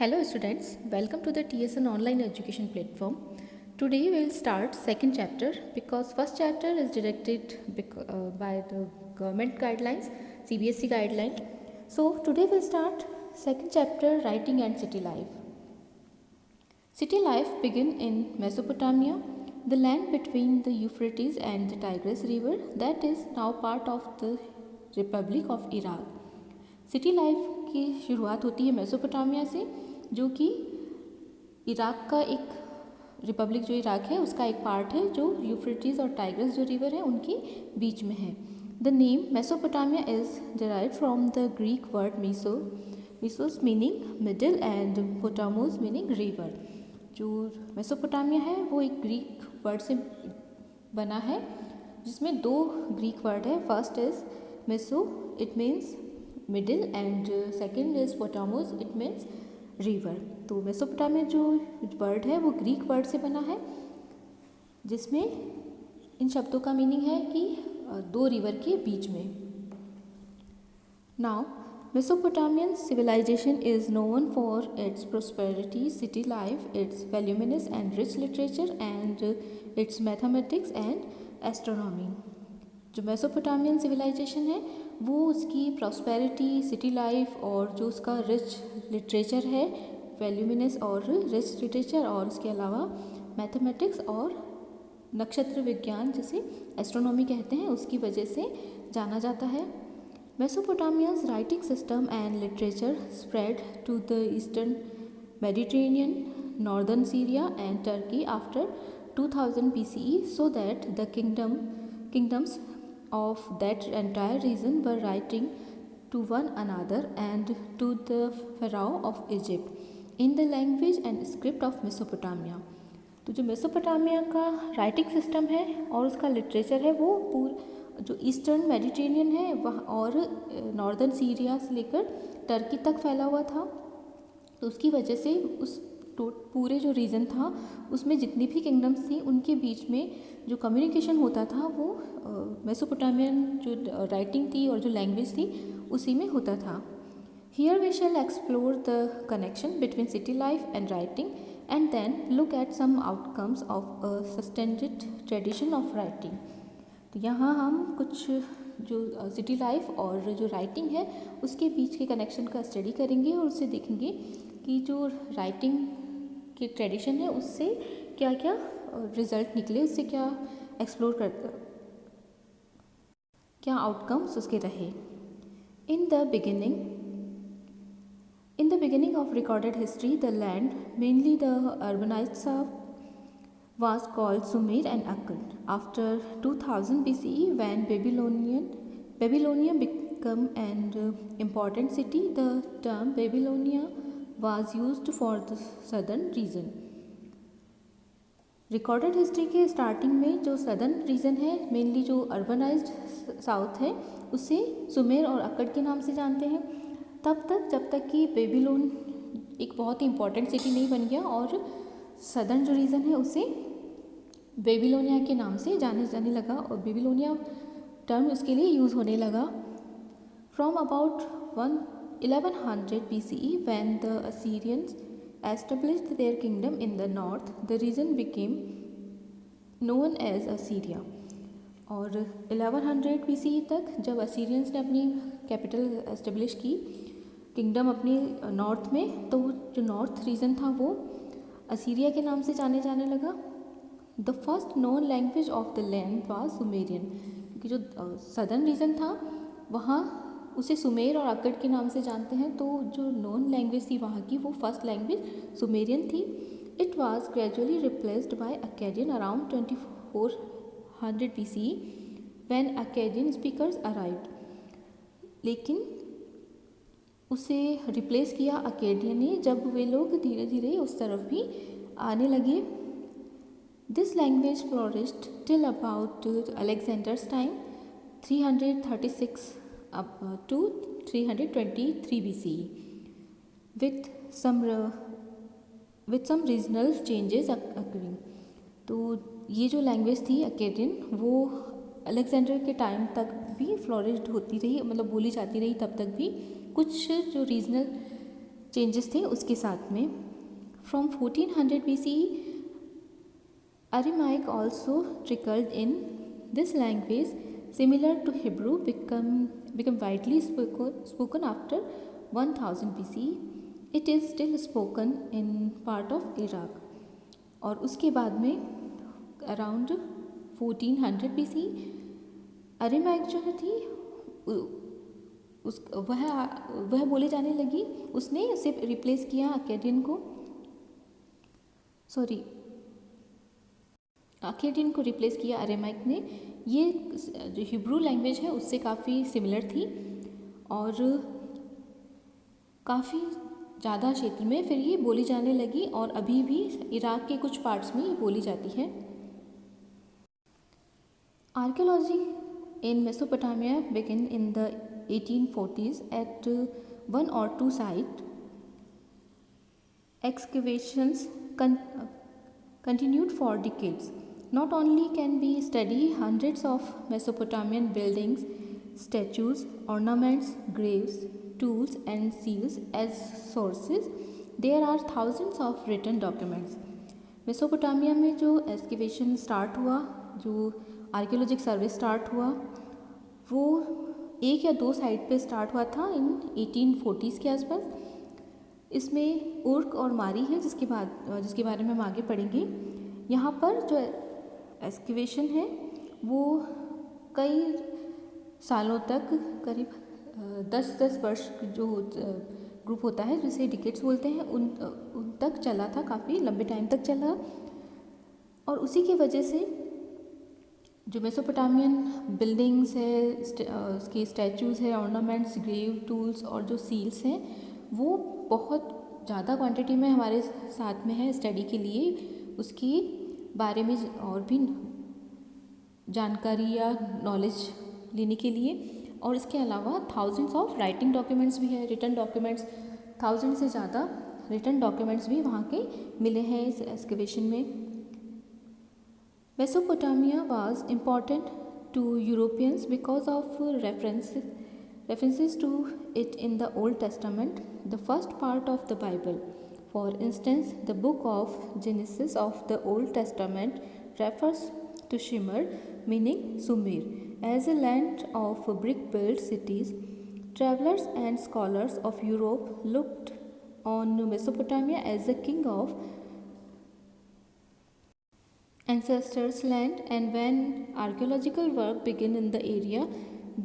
Hello students, welcome to the TSN online education platform. Today we will start second chapter because first chapter is directed by the government guidelines, CBSE guideline. So today we will start second chapter, writing and city life. City life began in Mesopotamia, the land between the Euphrates and the Tigris river that is now part of the Republic of Iraq. City life की शुरुआत होती है Mesopotamia से, जो कि Iraq का एक Republic जो इराक है उसका एक पार्ट है जो यूफ्रेटिस और टाइग्रिस जो रिवर है उनके बीच में है. The name Mesopotamia is derived from the Greek word mesos meaning middle and potamos meaning river. जो मेसोपोटामिया है वो एक ग्रीक वर्ड से बना है जिसमें दो ग्रीक वर्ड है. First is meso, it means middle, and second is potamos, it means river. तो मेसोपोटामिया जो वर्ड है वो ग्रीक वर्ड से बना है जिसमें इन शब्दों का मीनिंग है कि दो रिवर के बीच में. Now Mesopotamian civilization is known for its prosperity, city life, its voluminous and rich literature, and its mathematics and astronomy. जो मेसोपोटामियन सिविलाइजेशन है वो उसकी प्रॉस्पेरिटी, सिटी लाइफ और जो उसका रिच लिटरेचर है, वैल्यूमिनस और रिच लिटरेचर, और उसके अलावा मैथमेटिक्स और नक्षत्र विज्ञान जिसे एस्ट्रोनॉमी कहते हैं उसकी वजह से जाना जाता है. Mesopotamia's writing system and literature spread to the eastern Mediterranean, northern Syria and Turkey after 2000 BCE, so that the kingdoms of that entire region were writing to one another and to the pharaoh of Egypt in the language and script of Mesopotamia. तो जो Mesopotamia का writing system है और उसका literature है वो जो eastern Mediterranean है वह और नॉर्दर्न सीरिया से लेकर टर्की तक फैला हुआ था. तो उसकी वजह से उस पूरे जो रीजन था उसमें जितनी भी किंगडम्स थी उनके बीच में जो कम्युनिकेशन होता था वो मेसोपोटामियन जो राइटिंग थी और जो लैंग्वेज थी उसी में होता था. Here we shall explore the connection between city life and writing and then look at some outcomes of a sustained tradition of writing. तो यहाँ हम कुछ जो सिटी लाइफ और जो राइटिंग है उसके बीच के कनेक्शन का स्टडी करेंगे और उससे देखेंगे कि जो राइटिंग की ट्रेडिशन है उससे क्या क्या रिजल्ट निकले, उससे क्या एक्सप्लोर कर क्या आउटकम्स उसके रहे. In the beginning of recorded history the land mainly the urbanised south was called Sumer and Akkad. After 2000 BCE, when Babylonia became an important city, the term Babylonia was used for the southern region. Recorded history के starting में जो southern reason है, mainly जो urbanised south है, उसे सुमेर और अक्कड़ के नाम से जानते हैं. तब तक जब तक कि बेबीलोन एक बहुत ही इम्पॉर्टेंट सिटी नहीं बन गया और सदर्न जो रीजन है उसे बेबीलोनिया के नाम से जाने लगा और बेबीलोनिया टर्म उसके लिए यूज़ होने लगा. From about 1100 BCE when the Assyrians established their kingdom in the north, the region became known as Assyria. और 1100 BCE तक जब असीरियंस ने अपनी कैपिटल एस्टेब्लिश की, किंगडम अपनी नॉर्थ में, तो जो नॉर्थ रीजन था वो असीरिया के नाम से जाने लगा. The first known language of the land was Sumerian, क्योंकि जो सदर्न रीजन था वहाँ उसे सुमेर और अक्कड़ के नाम से जानते हैं. तो जो नोन लैंग्वेज थी वहाँ की वो फर्स्ट लैंग्वेज सुमेरियन थी. It was gradually replaced by Akkadian around 2400 BCE when Akkadian speakers arrived. लेकिन उसे रिप्लेस किया अक्केडियन ने जब वे लोग धीरे धीरे उस तरफ भी आने लगे. This language flourished till about Alexander's time, 336 to 323 BCE, with some regional changes occurring. तो ये जो लैंग्वेज थी अक्केडियन वो अलेक्जेंडर के टाइम तक भी फ्लोरिश्ड होती रही, मतलब बोली जाती रही तब तक भी. कुछ जो रीजनल चेंजेस थे उसके साथ में। From 1400 BCE Aramaic also trickled in. This language, similar to Hebrew, become widely spoken after 1000 BCE. It is still spoken in part of Iraq. और उसके बाद में अराउंड 1400 BCE अरेमाइक जो थी वह बोले जाने लगी। उसने उसे रिप्लेस किया अकेडियन को रिप्लेस किया अरेमाइक ने। ये जो हिब्रू लैंग्वेज है उससे काफ़ी सिमिलर थी और काफ़ी ज़्यादा क्षेत्र में फिर ये बोली जाने लगी और अभी भी इराक के कुछ पार्ट्स में ये बोली जाती है। Archaeology in Mesopotamia begin in the 1840s at one or two site. Excavations continued for decades. Not only can we study hundreds of Mesopotamian buildings, statues, ornaments, graves, tools and seals as sources, there are thousands of written documents. Mesopotamia में जो excavation start हुआ, जो archaeologic सर्वे start हुआ, वो 1 या 2 site पे start हुआ था इन 1840s के आसपास। इसमें उर्क और मारी है जिसके बारे में हम आगे पढ़ेंगे। यहाँ पर जो एक्सकेवेशन है वो कई सालों तक, करीब 10 वर्ष जो ग्रुप होता है जिसे डिकेड्स बोलते हैं, उन तक चला था, काफ़ी लंबे टाइम तक चला। और उसी की वजह से जो मेसोपोटामियन बिल्डिंग्स है, उसकी स्टैचूज़ है, ऑर्नामेंट्स, ग्रेव, टूल्स और जो सील्स हैं वो बहुत ज़्यादा क्वांटिटी में हमारे साथ में है स्टडी के लिए। उसकी बारे में और भी जानकारी या नॉलेज लेने के लिए। और इसके अलावा थाउजेंड्स ऑफ राइटिंग डॉक्यूमेंट्स भी है, रिटन डॉक्यूमेंट्स, 1000 से ज़्यादा रिटन डॉक्यूमेंट्स भी वहाँ के मिले हैं इस एक्सकेवेशन में। Mesopotamia was important to Europeans because of references to it in the Old Testament, the first part of the Bible. For instance, the book of Genesis of the Old Testament refers to Shimer, meaning Sumer, as a land of brick-built cities. Travelers and scholars of Europe looked on Mesopotamia as the king of ancestors' land, and when archaeological work began in the area,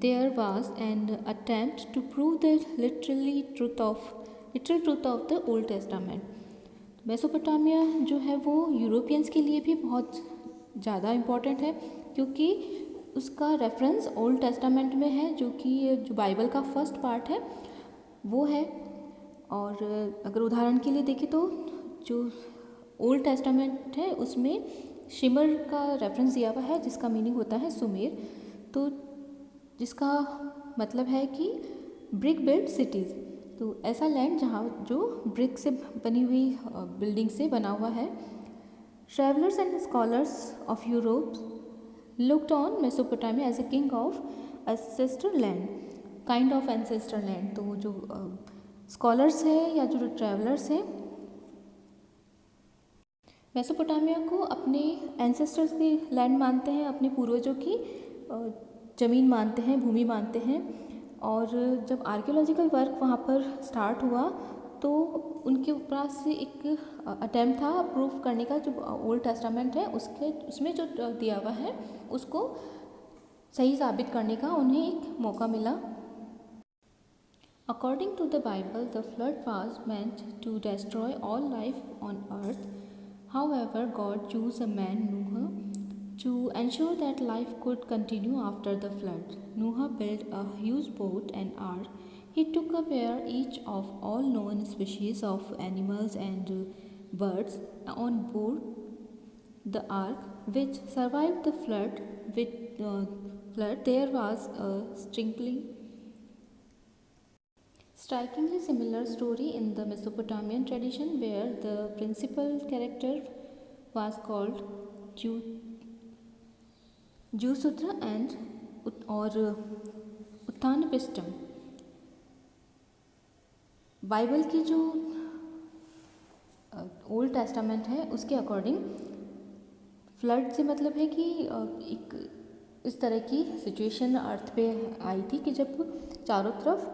there was an attempt to prove the literal truth of the Old Testament. Mesopotamia जो है वो Europeans के लिए भी बहुत ज़्यादा important है क्योंकि उसका रेफरेंस ओल्ड टेस्टामेंट में है, जो बाइबल का फर्स्ट पार्ट है वो है। और अगर उदाहरण के लिए देखें तो जो ओल्ड टेस्टामेंट है उसमें शिमर का रेफरेंस दिया हुआ है जिसका मीनिंग होता है सुमेर, तो जिसका मतलब है कि ब्रिक बिल्ट सिटीज़, तो ऐसा लैंड जहाँ जो ब्रिक से बनी हुई बिल्डिंग से बना हुआ है। Travellers and scholars of Europe looked on Mesopotamia as a king of ancestor land, kind of ancestor land. तो जो स्कॉलर्स हैं या जो ट्रैवलर्स हैं मेसोपोटामिया को अपने एंसेस्टर्स की लैंड मानते हैं, अपने पूर्वजों की ज़मीन मानते हैं, भूमि मानते हैं। और जब आर्कियोलॉजिकल वर्क वहाँ पर स्टार्ट हुआ तो उनके ऊपर से एक अटेम्प्ट था प्रूफ करने का, जो ओल्ड टेस्टामेंट है उसमें जो दिया हुआ है उसको सही साबित करने का उन्हें एक मौका मिला। According to the Bible, the flood was meant to destroy all life on earth. However, God chose a man, Noah, to ensure that life could continue after the flood. Noah built a huge boat and ark. He took up each of all known species of animals and birds on board the ark, which survived the flood. There was a strikingly similar story in the Mesopotamian tradition where the principal character was called Jusutra or Uttanapishtim. Bible की जो old testament है उसके according flood से मतलब है कि एक इस तरह की सिचुएशन अर्थ पे आई थी कि जब चारों तरफ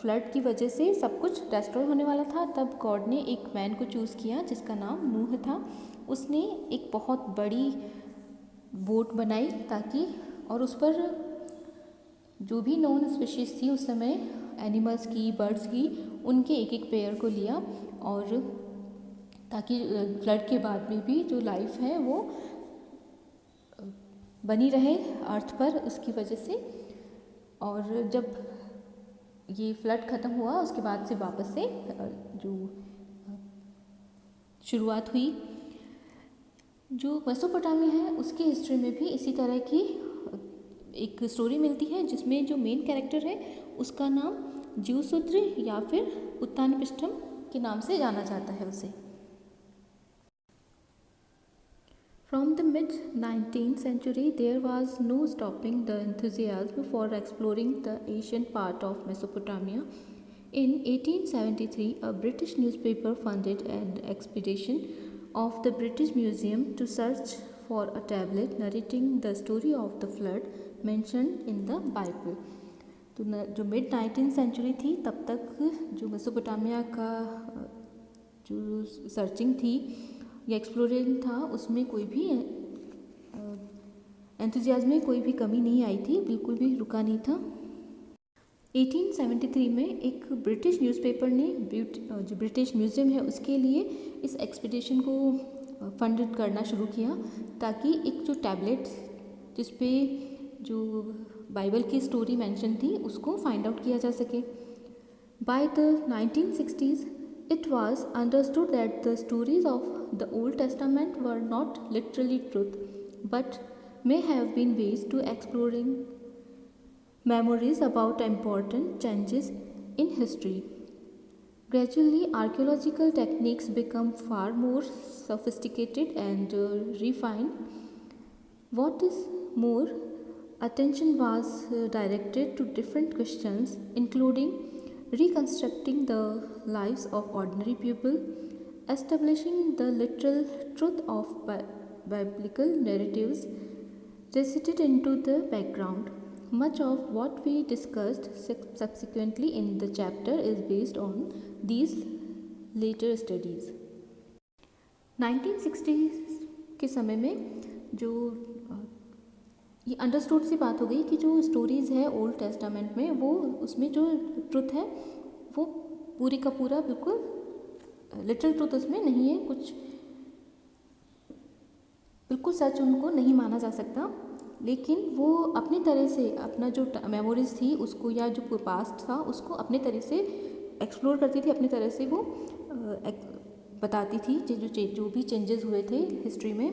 फ्लड की वजह से सब कुछ डिस्ट्रॉय होने वाला था, तब गॉड ने एक मैन को चूज़ किया जिसका नाम नूह था। उसने एक बहुत बड़ी बोट बनाई ताकि, और उस पर जो भी नॉन स्पीशीज थी उस समय, एनिमल्स की, बर्ड्स की, उनके एक एक पेयर को लिया, और ताकि फ्लड के बाद में भी जो लाइफ है वो बनी रहे अर्थ पर, उसकी वजह से। और जब ये फ्लड ख़त्म हुआ उसके बाद से वापस से जो शुरुआत हुई। जो मेसोपोटामिया है उसकी हिस्ट्री में भी इसी तरह की एक स्टोरी मिलती है, जिसमें जो मेन कैरेक्टर है उसका नाम ज्यूसूत्र या फिर उत्तानपिष्टम के नाम से जाना जाता है उसे। From the mid-19th century, there was no stopping the enthusiasm for exploring the ancient part of Mesopotamia. In 1873, a British newspaper funded an expedition of the British Museum to search for a tablet narrating the story of the flood mentioned in the Bible. तो जो mid-19th century थी तब तक जो Mesopotamia का जो searching थी या एक्सप्लोरेशन था उसमें कोई भी एंथुजियाज्म में कोई भी कमी नहीं आई थी, बिल्कुल भी रुका नहीं था। 1873 में एक ब्रिटिश न्यूज़पेपर ने जो ब्रिटिश म्यूज़ियम है उसके लिए इस एक्सपीडिशन को फंड करना शुरू किया, ताकि एक जो टैबलेट जिस पे जो बाइबल की स्टोरी मेंशन थी उसको फाइंड आउट किया जा सके। By the 1960s it was understood that the stories of the Old Testament were not literally truth, but may have been ways to exploring memories about important changes in history. Gradually, archaeological techniques become far more sophisticated and refined. What is more, attention was directed to different questions, including reconstructing the lives of ordinary people, establishing the literal truth of biblical narratives recited into the background. Much of what we discussed subsequently in the chapter is based on these later studies. 1960s के समय में जो ये understood सी बात हो गई कि जो स्टोरीज़ है ओल्ड टेस्टामेंट में वो उसमें जो ट्रुथ है वो पूरी का पूरा बिल्कुल लिटरल ट्रुथ उसमें नहीं है, कुछ बिल्कुल सच उनको नहीं माना जा सकता, लेकिन वो अपनी तरह से अपना जो मेमोरीज थी उसको या जो पास्ट था उसको अपने तरह से एक्सप्लोर करती थी, अपनी तरह से वो बताती थी जो भी चेंजेस हुए थे हिस्ट्री में।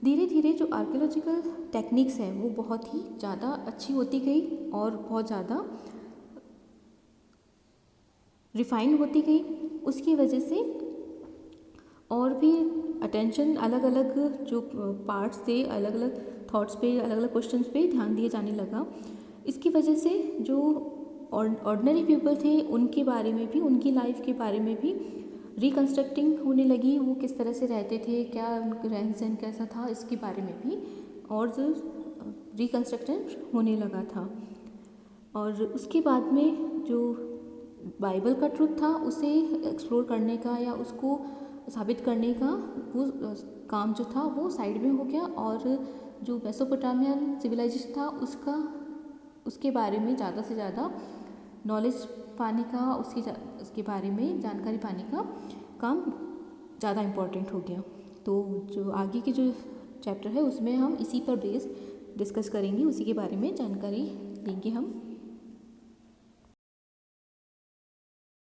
धीरे धीरे जो आर्कियोलॉजिकल टेक्निक्स हैं वो बहुत ही ज़्यादा अच्छी होती गई और बहुत ज़्यादा रिफाइंड होती गई। उसकी वजह से और भी अटेंशन अलग अलग जो पार्ट्स थे, अलग अलग थॉट्स पे, अलग अलग क्वेश्चंस पे ध्यान दिए जाने लगा। इसकी वजह से जो ऑर्डिनरी पीपल थे उनके बारे में भी, उनकी लाइफ के बारे में भी रिकन्स्ट्रक्टिंग होने लगी, वो किस तरह से रहते थे, क्या उनका रहन सहन कैसा था, इसके बारे में भी और जो रिकन्स्ट्रक्शन होने लगा था। और उसके बाद में जो बाइबल का ट्रुथ था उसे एक्सप्लोर करने का या उसको साबित करने का वो काम जो था वो साइड में हो गया, और जो मेसोपोटामियन सिविलाइजेशन था उसके बारे में ज़्यादा से ज़्यादा नॉलेज पाने का, उसके बारे में जानकारी पाने का काम ज़्यादा इम्पोर्टेंट हो गया। तो जो आगे के जो चैप्टर है उसमें हम इसी पर बेस्ड डिस्कस करेंगे, उसी के बारे में जानकारी लेंगे हम।